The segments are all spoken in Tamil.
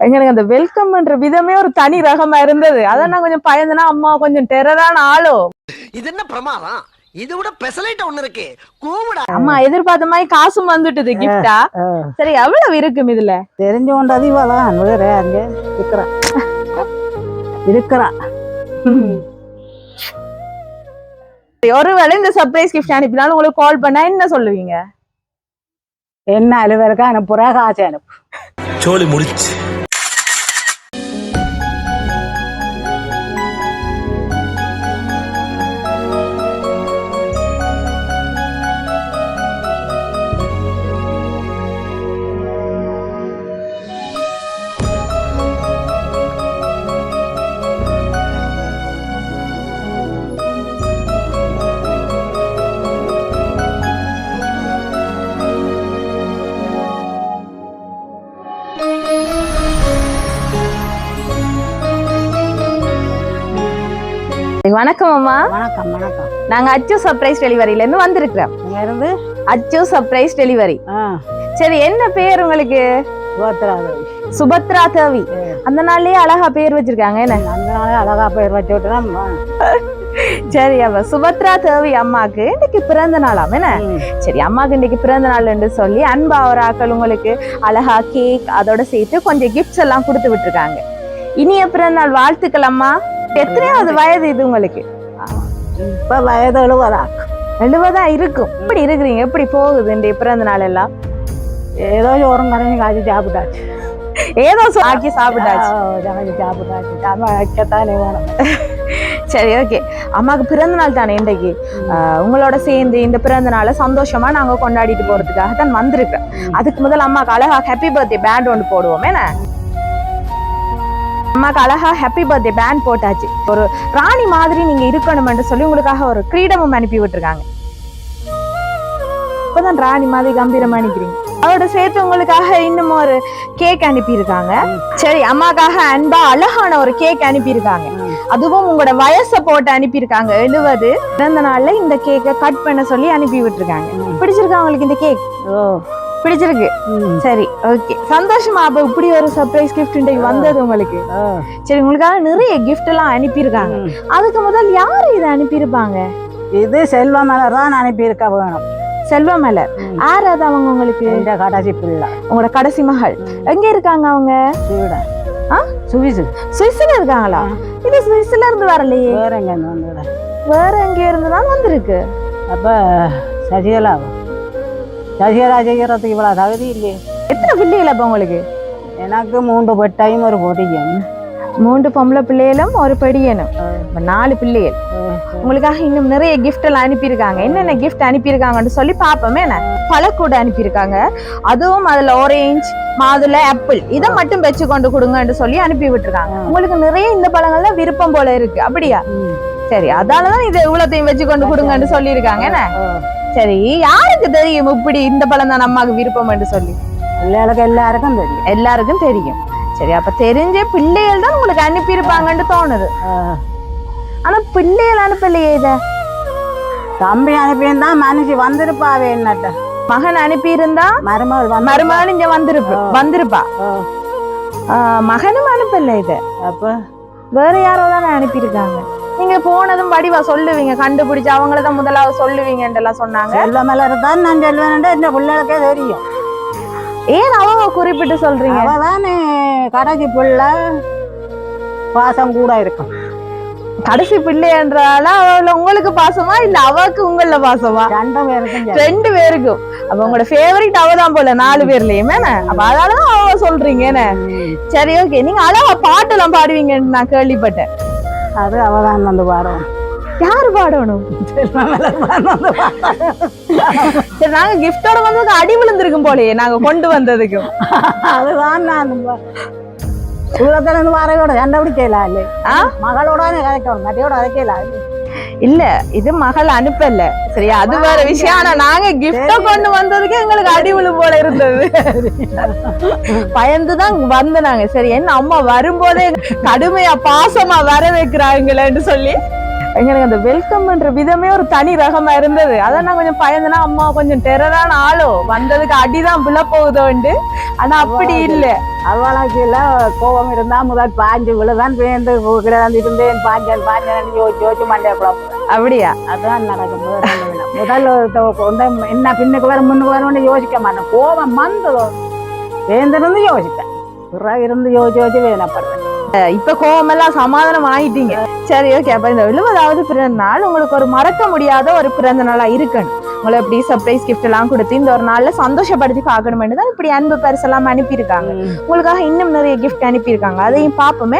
எங்களுக்கு அந்த வெல்கம்ன்ற விதமே ஒரு தனி ரகமா இருந்தது. அதான் நான் கொஞ்சம் பயந்தனா, அம்மா கொஞ்சம் டெரரான ஆளோ. இது என்ன பிரமாதம்? இது விட பெசலைட் ஒண்ணு இருக்கு. கூவுடா. அம்மா எதிர்பார்த்த மாதிரி காசும் வந்துட்டுது கிஃப்டா. சரி எவ்வளவு இருக்கும் இதுல? தெரிஞ்சு கொண்டு அதிகதான் வேற அங்க இருக்கிறான். ஒருவேளை இந்த சர்ப்ரைஸ் கிஃப்ட் அனுப்பினாலும் உங்களுக்கு கால் பண்ணா என்ன சொல்லுவீங்க? என்ன அலுவலகம் அனுப்புறா, காசு அனுப்பு. சோலி முடிச்சு. வணக்கம் அம்மா. வணக்கம் வணக்கம். நாங்க அச்சு சர்ப்ரைஸ் டெலிவரியில இருந்து வந்திருக்கிறோம். இங்க இருந்து அச்சு சர்ப்ரைஸ் டெலிவரி. சரி என்ன பேர் உங்களுக்கு? சுபத்ரா தேவி. சுபத்ரா தேவி. அந்த நாள்லயே அழகா பேர் வச்சிருக்காங்க. என்ன அந்த நாளே அழகா பேர் வச்சு விட்டுதான். சரி அவ சுபத்ரா தேவி அம்மாக்கு இன்னைக்கு பிறந்த நாளாம். என்ன சரி அம்மாக்கு இன்னைக்கு பிறந்த நாள் என்று சொல்லி அன்பா ஒரு ஆக்கள் உங்களுக்கு அழகா கேக் அதோட சேர்த்து கொஞ்சம் கிஃப்ட்ஸ் எல்லாம் கொடுத்து விட்டுருக்காங்க. இனிய பிறந்த நாள் வாழ்த்துக்கள் அம்மா. எத்தனையாவது வயது இது உங்களுக்கு? இப்ப வயது 70. 70 இருக்கும். எப்படி இருக்கிறீங்க? எப்படி போகுது இந்த பிறந்த நாள் எல்லாம்? ஏதோ ஒரு கரைஞ்சி காய்ச்சி சாப்பிட்டாச்சு. ஏதோ ஆக்கி சாப்பிட்டாச்சு. வைக்கத்தானே வேணும். சரி ஓகே. அம்மாவுக்கு பிறந்த நாள் தானே இன்றைக்கு. உங்களோட சேர்ந்து இந்த பிறந்த நாளை சந்தோஷமா நாங்க கொண்டாடிட்டு போறதுக்காக தான் வந்திருக்கோம். அதுக்கு முதல் அம்மாவுக்கு அழகா ஹாப்பி பர்த்டே பேண்ட் ஒன்று போடுவோம். என்ன அம்மாக்கு அழகா ஹாப்பி பர்த்டே பேண்ட் போட்டாச்சு. ஒரு ராணி மாதிரி நீங்க இருக்கணும்னு சொல்லி உங்களுக்காக ஒரு கிரீடமும் அனுப்பி விட்டுருக்காங்க. இப்பதான் ராணி மாதிரி கம்பீரமா அனுப்பிக்கிறீங்க. அதோட சேர்த்து உங்களுக்காக இன்னும் ஒரு கேக் அனுப்பி இருக்காங்க. சரி அம்மாக்காக அன்பா அழகான ஒரு கேக் அனுப்பி இருக்காங்க. அதுவும் உங்களோட வயசை போட்டு அனுப்பி இருக்காங்க. 70 பிறந்த நாள்ல இந்த கேக்கை கட் பண்ண சொல்லி அனுப்பி விட்டுருக்காங்க. பிடிச்சிருக்கா உங்களுக்கு இந்த கேக்? பிடிச்சிருக்கு. சரி ஓகே சந்தோஷமா. அப்ப இப்படி ஒரு சர்ப்ரைஸ் கிஃப்ட் வந்தது உங்களுக்கு. சரி உங்களுக்காக நிறைய கிஃப்ட் எல்லாம் அனுப்பியிருக்காங்க. அதுக்கு முதல் யாரு இதை அனுப்பியிருப்பாங்க? இது செல்வமலர் தான் அனுப்பியிருக்க வேணும். செல்வமலர் யாராவது அவங்க உங்களுக்கு? இந்த கடைசி பிள்ளை, உங்களோட கடைசி மகள். எங்க இருக்காங்க அவங்க? சுவிஸ்ல இருக்காங்களா? இது சுவிஸ்ல இருந்து வரலையே. வேற எங்க இருந்து? வேற எங்க இருந்துதான் வந்திருக்கு. அப்ப சசிகலா செய்யறதுக்கு இவ்வளவு தகுதி இல்லையே. எத்தனை பிள்ளைகள் அப்ப உங்களுக்கு? எனக்கு 3 பெட்டையும் ஒரு பொடியும். 3 பொம்பளை பிள்ளைகளும் ஒரு பெடியனும். 4 பிள்ளைகள். உங்களுக்காக இன்னும் நிறைய கிஃப்ட் எல்லாம் அனுப்பியிருக்காங்க. என்னென்ன கிஃப்ட் அனுப்பியிருக்காங்கன்னு சொல்லி பாப்போமே. என்ன பழக்கூட அனுப்பியிருக்காங்க. அதுவும் அதுல ஆரஞ்சு மாதுளை ஆப்பிள் இதை மட்டும் வச்சு கொண்டு கொடுங்கன்னு சொல்லி அனுப்பி விட்டுருக்காங்க. உங்களுக்கு நிறைய இந்த பழங்கள்ல விருப்பம் போல இருக்கு. அப்படியா? சரி அதாலதான் இது இவ்வளத்தையும் வச்சு கொண்டு கொடுங்கன்னு சொல்லி இருக்காங்க. என்ன சரி யாருக்கு தெரியும் இப்படி இந்த பழம் தான் அம்மாவுக்கு விருப்பம் என்று சொல்லி? பிள்ளைகளுக்கு எல்லாருக்கும் தெரியும். எல்லாருக்கும் தெரியும். சரி அப்ப தெரிஞ்ச பிள்ளைகள் தான் உங்களுக்கு அனுப்பியிருப்பாங்கன்னு தோணுது. ஆனா பிள்ளைகள் அனுப்பலையே. இத தம்பி அனுப்பியிருந்தா மனுஷி வந்திருப்பாவே. என்னட்ட மகன் அனுப்பி இருந்தா மருமகள் இங்க வந்திருப்பா. மகனும் அனுப்பல. இத அப்ப வேற யாரோ தானே அனுப்பியிருக்காங்க. நீங்க போனதும் வடிவா சொல்லுவீங்க, கண்டுபிடிச்சு அவங்களதான் முதலாவது சொல்லுவீங்க சொன்னாங்க. செல்வமலர் தான் நான் சொல்லுவேன். இந்த பிள்ளைகளுக்கே தெரியும். ஏன் அவங்க குறிப்பிட்டு சொல்றீங்க? அவதானே கடைசி பிள்ளை, பாசம் கூட இருக்கும். கடைசி பிள்ளைன்றால அவள உங்களுக்கு பாசமா இல்ல அவக்கு உங்கள பாசமா? 2 பேருக்கும். அப்ப உங்களோட ஃபேவரட் அவதான் போல 4 பேர்லயுமே. அப்ப அதனாலதான் அவ சொல்றீங்க. என்ன சரி ஓகே. நீங்க அழகா பாட்டெல்லாம் பாடுவீங்கன்னு நான் கேள்விப்பட்டேன். அது அவதான் வந்து பாடணும். யாரு பாடணும்? சரி நாங்க கிஃப்டோட வந்ததுக்கு அடி விழுந்திருக்கும் போலயே நாங்க கொண்டு வந்ததுக்கும். அதுதான் நான் சூரத்துல இருந்து வாரையோட சண்டை பிடிக்கல. மகளோட கதைக்கணும், மட்டையோட கதைக்கல. இல்ல இது மகள் அனுப்பல. சரியா அது வேற விஷயம். ஆனா நாங்க கிஃப்ட கொண்டு வந்ததுக்கு எங்களுக்கு அடி விழு போல இருந்தது. பயந்துதான் வந்தாங்க. சரி என்ன அம்மா வரும்போதே கடுமையா பாசமா வர வைக்கிறாங்களேன்னு சொல்லி எங்களுக்கு அந்த வெல்கம்ன்ற விதமே ஒரு தனி ரகமா இருந்தது. அதான் நான் கொஞ்சம் பயந்தனா அம்மா கொஞ்சம் டெரரான ஆளோ வந்ததுக்கு அடிதான் விழ போகுதோண்டு. ஆனா அப்படி இல்ல. அவளுக்கு எல்லாம் கோபம் இருந்தா முதல் பாஞ்சு விழுதான் பேருந்து இருந்தேன் பாஞ்சேன் யோசிச்சு மண்டே குழப்பம். அப்படியா? அதான் நடக்கும். முதல்ல என்ன பின்னுக்கு வர முன்னுக்கு வரணும்னு யோசிக்க மாட்டேன். கோபம் வந்ததோ வேந்திருந்து யோசிப்பேன். பிறகு இருந்து யோசிச்சு வேணப்படுறேன். இப்ப கோவமெல்லாம் சமாதானம் ஆயிட்டீங்க. சரி, ஓகே. அப்ப இந்த 70வது பிறந்த நாள் உங்களுக்கு ஒரு மறக்க முடியாத ஒரு பிறந்த நாளா இருக்கணும். உங்களை இப்படி சர்ப்ரைஸ் கிஃப்ட் எல்லாம் கொடுத்து இந்த ஒரு நாள்ல சந்தோஷப்படுத்தி பார்க்கணும்னு தான் இப்படி அன்பு பரிசெல்லாம் அனுப்பியிருக்காங்க. உங்களுக்காக இன்னும் நிறைய கிஃப்ட் அனுப்பியிருக்காங்க. அதையும் பாப்போமே.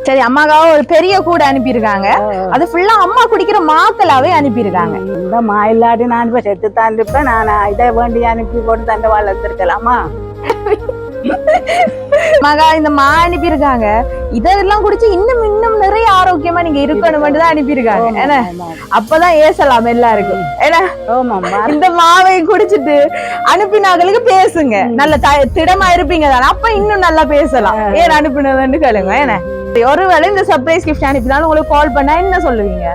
சரி, அம்மாக்காக ஒரு பெரிய கூட அனுப்பியிருக்காங்க. அது ஃபுல்லா அம்மா குடிக்கிற மாக்களாவே அனுப்பியிருக்காங்க. இந்த மா இல்லாட்டி நான் இப்ப செத்து தான் இருப்பேன். நான் இதை வேண்டி அனுப்பி போட்டு தண்டை வளர்த்துருக்கலாமா? மகா இந்த மா அனுப்பியிருக்காங்க. இதெல்லாம் குடிச்சு இன்னும் நிறைய ஆரோக்கியமா நீங்க இருக்கணும்னு தான் அனுப்பியிருக்காங்க. ஏன்னா அப்பதான் ஏசலாம் எல்லாருக்கும். ஏன்னா இந்த மாவை குடிச்சிட்டு அனுப்பினாங்களுக்கு பேசுங்க, நல்ல திடமா இருப்பீங்க தானே, அப்ப இன்னும் நல்லா பேசலாம். ஏன் அனுப்பினதுன்னு கேளுங்க. ஏன்னா ஒருவேளை இந்த சர்ப்ரைஸ் கிஃப்ட் அனுப்பினாலும் உங்களுக்கு கால் பண்ணா என்ன சொல்லுவீங்க?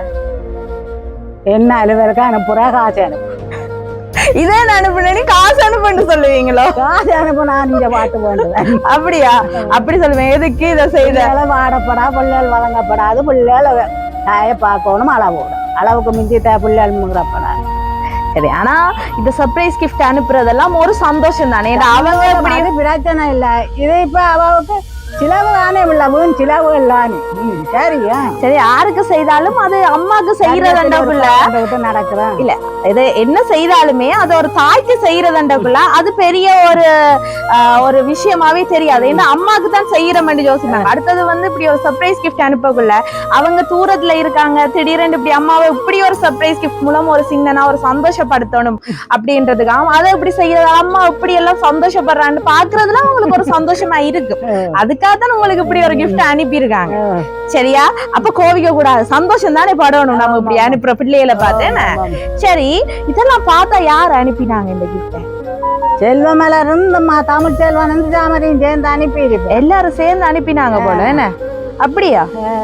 என்ன அலுவலக அனுப்புறா, காசு அனுப்பு. இதே அனுப்புனே காசு அனுப்புன்னு சொல்லுவீங்களோ? காசு அனுப்புனா நீங்க பாட்டு வேண்டுவேன். அப்படியா? அப்படி சொல்லுவேன். எதுக்கு இதை செய்த? வாடப்படா, பிள்ளைகள் வழங்கப்படாது, பிள்ளைகள் தாய பார்க்கணும், அளவுக்கு மிஞ்சி பிள்ளைகள் முங்கிறப்படா. சரி, ஆனா இந்த சர்ப்ரைஸ் கிஃப்ட் அனுப்புறதெல்லாம் ஒரு சந்தோஷம் தானே. அவங்க அப்படி பிரச்சனை இல்லை. இது இப்ப அவளுக்கு சிலவு தானே இல்ல, வீண் சிலவு இல்லானே. சரியா? சரி, யாருக்கு செய்தாலும் அது அம்மாக்கு செய்யறதுண்டக்குள்ள நடக்குறேன் இல்ல. இது என்ன செய்தாலுமே அது ஒரு தாய்க்கு செய்யறதுண்டக்குள்ள அது பெரிய ஒரு விஷயமாவே தெரியாது. ஏன்னா அம்மாக்கு தான் செய்யறோம்னு யோசிப்பாங்க. அடுத்தது இப்படி ஒரு சர்ப்ரைஸ் கிஃப்ட் அனுப்பக்குள்ள அவங்க தூரத்துல இருக்காங்க, திடீரென்று இப்படி அம்மாவை இப்படி ஒரு சர்ப்ரைஸ் கிஃப்ட் மூலம் ஒரு சின்னனா ஒரு சந்தோஷப்படுத்தணும் அப்படின்றதுக்காக அதை இப்படி செய்யறது, அம்மா இப்படி எல்லாம் சந்தோஷப்படுறான்னு பாக்குறதுல அவங்களுக்கு ஒரு சந்தோஷமா இருக்கு. அதுக்காக தான் உங்களுக்கு இப்படி ஒரு கிஃப்ட் அனுப்பியிருக்காங்க. சரியா? அப்ப கோவிக்க கூடாது, சந்தோஷம் தானே படணும் நம்ம இப்படி அனுப்புற பிள்ளைகளை பார்த்தேன். சரி, இதெல்லாம் பார்த்தா யார் அனுப்பினாங்க இந்த கிஃப்ட்? செல்வமலர் தமிழ் செல்வன் ஜாமரையும் சேர்ந்து அனுப்பியிருக்கு. எல்லாரும் சேர்ந்து அனுப்பினாங்க போல. என்ன அப்படியா?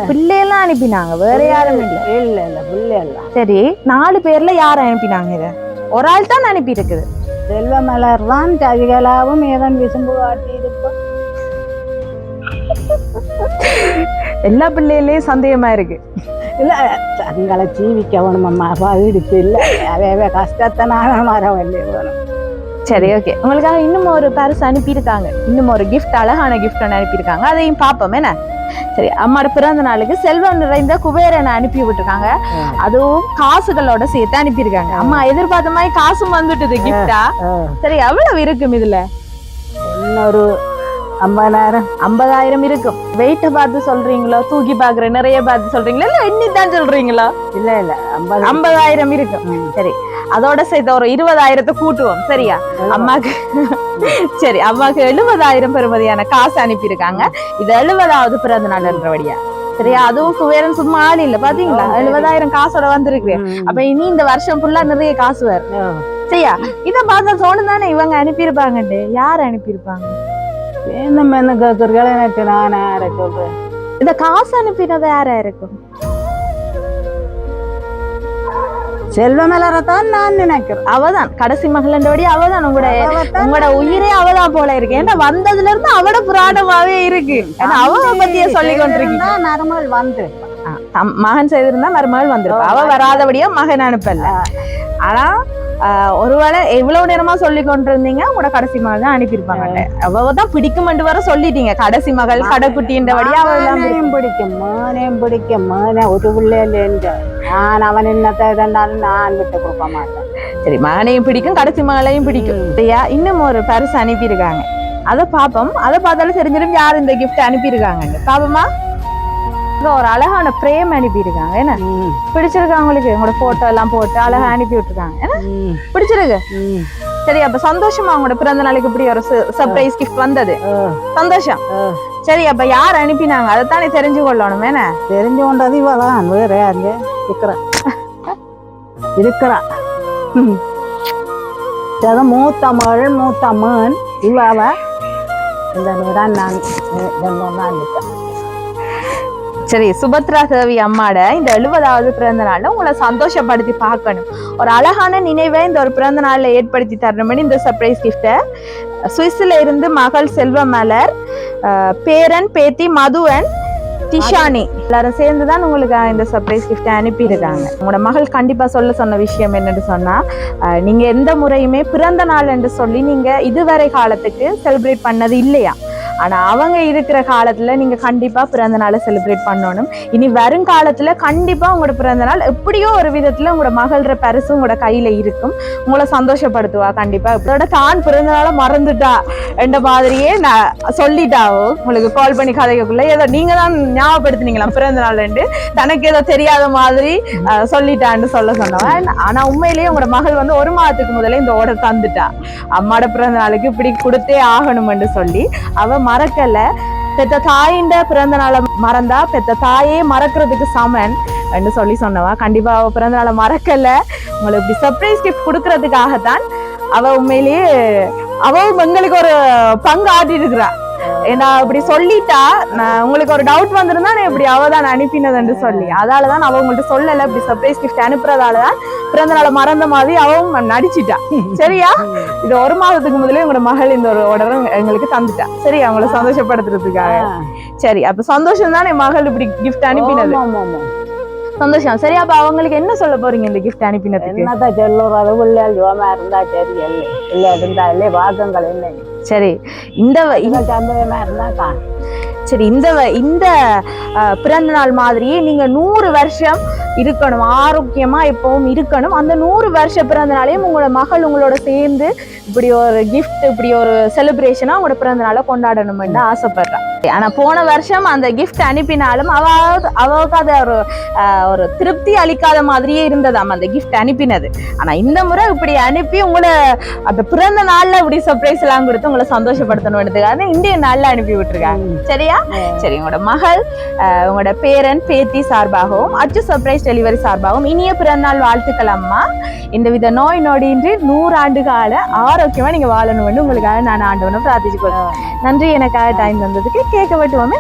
பிள்ளையெல்லாம் அனுப்பினாங்க, வேற யாரும் இல்ல? இல்ல இல்ல, பிள்ளை எல்லாம். சரி, 4 பேர்ல யார் அனுப்பினாங்க? இத ஒரு ஆள் தான் அனுப்பி இருக்குது. செல்வமலர் தான், கவிகலாவும் ஏதன் விசும்பு காட்டி இருப்போம். எல்லா பிள்ளைகளையும் சந்தேகமா இருக்கு. இல்ல, தங்களை ஜீவிக்கணும் அம்மா, இருக்கு இல்ல, அவே கஷ்டத்தை நான் வர வேணும். சரி, ஓகே. உங்களுக்காக இன்னும் ஒரு பரிசு அனுப்பியிருக்காங்க. இன்னும் ஒரு கிஃப்ட், அழகான கிஃப்ட் ஒன்று அனுப்பியிருக்காங்க. அதையும் பார்ப்போம். என்ன? சரி, அம்மாவோட பிறந்த நாளுக்கு செல்வம் நிறைந்த குபேரனை அனுப்பி விட்டுருக்காங்க. அதுவும் காசுகளோட சேர்த்து அனுப்பியிருக்காங்க. அம்மா எதிர்பார்த்த மாதிரி காசும் வந்துட்டுது கிஃப்டா. சரி, எவ்வளவு இருக்கும் இதுல? இன்னொரு 50,000 இருக்கும். வெயிட்ட பார்த்து சொல்றீங்களோ, தூக்கி பாக்குற நிறைய பார்த்து சொல்றீங்களா, இல்ல எண்ணித்தான் சொல்றீங்களா? இல்ல இல்ல, 50,000 இருக்கும். சரி, அதோட சேர்த்து ஒரு 20,000 கூட்டுவோம். சரியா? அம்மாக்கு சரி, அம்மாக்கு 70,000 பெறுமதியான காசு அனுப்பியிருக்காங்க. இது 70வது பிறந்த நாள்ன்றபடியா. சரியா? அதுவும் குவேரன் சும்மா ஆள் இல்ல, பாத்தீங்களா? 70,000 காசோட வந்திருக்கு. அப்ப இனி இந்த வருஷம் ஃபுல்லா நிறைய காசு வரும். சரியா? இத பார்த்தா தோணுதானே இவங்க அனுப்பியிருப்பாங்கட்டு. யார் அனுப்பியிருப்பாங்க? என்ன கேக்குறீங்களா? எனக்கு நான் யார சொல்றேன். இந்த காசு அனுப்பினது யாரா இருக்கும்? செல்வமலரத்தான் நான் நினைக்கிறேன். அவதான் கடைசி மகளோட, அவதான் உங்களோட உயிரே அவதான் போல இருக்கு. ஏன்னா வந்ததுல இருந்து அவட புராணமாவே இருக்கு. அவ பத்திய சொல்லி கொண்டிருக்கீங்க. மருமகள் வந்து மகன் செய்திருந்தா மருமகள் வந்திருப்பா. அவ வராதபடியா மகன் அனுப்பல. ஆனா ஒருவேளை எவ்வளவு நேரமா சொல்லி கொண்டிருந்தீங்க, உங்களோட கடைசி மகள் தான் அனுப்பியிருப்பாங்க. அவதான் பிடிக்கும் வர சொல்லிட்டீங்க. கடைசி மகள் கடைக்குட்டின்றபடியா அவளையும் பிடிக்கும், மானையும் பிடிக்கும். மானை ஒரு பிள்ளையில நான் அவன் என்னத்தை இருந்தாலும் நான் விட்டு கொடுக்க மாட்டேன். சரி, மகனையும் பிடிக்கும், கடைசி மகளையும் பிடிக்கும். சரியா? இன்னும் ஒரு பரிசு அனுப்பியிருக்காங்க. அதை பார்ப்போம். அதை பார்த்தாலும் தெரிஞ்சிடும் யார் இந்த கிஃப்ட் அனுப்பியிருக்காங்க. பாப்போமா? ஒரு அழகான பிரேம் அனுப்பியிருக்காங்க. என்ன பிடிச்சிருக்கா உங்களுக்கு? உங்களோட போட்டோ எல்லாம் போட்டு அழகா அனுப்பி விட்டுருக்காங்க. என்ன பிடிச்சிருக்கு? சரி, அப்ப சந்தோஷமா உங்களோட பிறந்த நாளுக்கு இப்படி ஒரு சர்ப்ரைஸ் கிஃப்ட் வந்தது. சந்தோஷம். சரி, அப்ப யார் அனுப்பினாங்க அதைத்தானே தெரிஞ்சு கொள்ளணும். என்ன தெரிஞ்சு கொண்டது இவதான், வேற யாருங்க இருக்கிறா. மூத்த மகள் மூத்த மகன் இவாவ இந்த நேரம் நான் இருக்கேன். சரி, சுபத்ரா தேவி அம்மாட இந்த 70வது பிறந்த நாள்ல உங்களை சந்தோஷப்படுத்தி பார்க்கணும், ஒரு அழகான நினைவை இந்த ஒரு பிறந்த நாள்ல ஏற்படுத்தி தரணும்னு இந்த சர்ப்ரைஸ் கிஃப்டை சுவிஸ்ல இருந்து மகள் செல்வமலர், பேரன் பேத்தி மதுவன், திஷானி எல்லாரும் சேர்ந்துதான் உங்களுக்கு இந்த சர்ப்ரைஸ் கிஃப்ட் அனுப்பியிருக்காங்க. உங்களோட மகள் கண்டிப்பா சொன்ன விஷயம் என்னன்னு சொன்னா, நீங்க எந்த முறையுமே பிறந்த நாள் என்று சொல்லி நீங்க இதுவரை காலத்துக்கு செலிப்ரேட் பண்ணது இல்லையா. ஆனா அவங்க இருக்கிற காலத்துல நீங்க கண்டிப்பா பிறந்த நாளை செலிப்ரேட் பண்ணணும். இனி வருங்காலத்துல கண்டிப்பா உங்களோட பிறந்த நாள் எப்படியோ ஒரு விதத்துல உங்களோட மகளோட பரிசு உங்களோட கையில இருக்கும், உங்களை சந்தோஷப்படுத்துவா கண்டிப்பா. இதோட தான் பிறந்த நாளை மறந்துட்டா என்ற மாதிரியே நான் சொல்லிட்டாவோ உங்களுக்கு கால் பண்ணி கதைக்குள்ள ஏதோ நீங்க தான் ஞாபகப்படுத்தினீங்களா பிறந்த நாள் தனக்கு ஏதோ தெரியாத மாதிரி சொல்லிட்டான்னு சொன்னவன். ஆனா உண்மையிலேயே உங்களோட மகள் வந்து 1 மாதத்துக்கு முதல்ல இந்த ஆர்டர் தந்துட்டா, அம்மாட பிறந்த நாளுக்கு இப்படி கொடுத்தே ஆகணும்னு சொல்லி. அவ மறக்கல, பெத்த தாயிண்ட பிறந்த நாளை மறந்தா பெத்த தாயே மறக்கிறதுக்கு சமன் என்று சொல்லி சொன்னவா. கண்டிப்பா அவ பிறந்த நாளை மறக்கல, உங்களுக்கு இப்படி சர்ப்ரைஸ் கிஃப்ட் கொடுக்கறதுக்காகத்தான் அவ உண்மையிலேயே அவவும் எங்களுக்கு ஒரு பங்கு ஆட்டிட்டு இருக்கிறா. ஏன்னா அப்படி சொல்லிட்டா உங்களுக்கு ஒரு டவுட் வந்திருந்தா நான் இப்படி அவதான் அனுப்பினதுன்னு சொல்லி, அதாலதான் அவ உங்கள்ட்ட சொல்லல. இப்படி சர்ப்ரைஸ் கிஃப்ட் அனுப்புறதாலதான் பிறந்த நாளை மறந்த மாதிரி அவன் நடிச்சிட்டா. சரியா, இது 1 மாதத்துக்கு முதலே உங்களோட மகள் இந்த ஒரு ஆர்டரும் எங்களுக்கு தந்துட்டா. சரி, அவங்கள சந்தோஷப்படுத்துறதுக்காக. சரி, அப்ப சந்தோஷம் தான் என் மகள் இப்படி கிஃப்ட் அனுப்பினது. சந்தோஷம். சரி, அப்ப அவங்களுக்கு என்ன சொல்ல போறீங்க இந்த கிஃப்ட் அனுப்பினதுக்கு? என்னதான் சொல்லுறது, பிள்ளைகள் ஜோமா இருந்தா சரி, இல்லை இருந்தா இல்லை, வாக்கங்கள் இல்லை. சரி, இந்த சந்தோஷமா இருந்தா சரி, இந்த பிறந்த நாள் மாதிரியே நீங்க 100 வருஷம் இருக்கணும், ஆரோக்கியமா எப்பவும் இருக்கணும். அந்த 100 வருஷ பிறந்த நாளையும் உங்களோட மகள் உங்களோட சேர்ந்து இப்படி ஒரு கிஃப்ட், இப்படி ஒரு செலிப்ரேஷனா உங்களோட பிறந்த நாளை கொண்டாடணும்னு ஆசைப்படுறான். ஆனா போன வருஷம் அந்த கிஃப்ட் அனுப்பினாலும் அவளுக்கு அது ஒரு திருப்தி அளிக்காத மாதிரியே இருந்ததாம் அந்த கிஃப்ட் அனுப்பினது. ஆனா இந்த முறை இப்படி அனுப்பி உங்களை அந்த பிறந்த நாள்ல இப்படி சர்ப்ரைஸ் எல்லாம் கொடுத்து உங்களை சந்தோஷப்படுத்தணும்ன்றதுக்காக இந்திய நாள்ல அனுப்பி விட்டுருக்காங்க. சரியா? சரி, உங்களோட மகள், உங்களோட பேரன் பேத்தி சார்பாகவும் அச்சு சர்ப்ரைஸ் டெலிவரி சார்பாகவும் இனிய பிறந்தநாள் வாழ்த்துக்கள் அம்மா. இந்த வித நோய் நொடியின்றி 100 ஆண்டு கால ஆரோக்கியமா நீங்க வாழணும்னு உங்களுக்காக நான் ஆண்டவனை பிரார்த்திச்சு கொள்றேன். நன்றி, எனக்காக டைம் தந்ததுக்கு. கேட்க வெட்டுவோமே.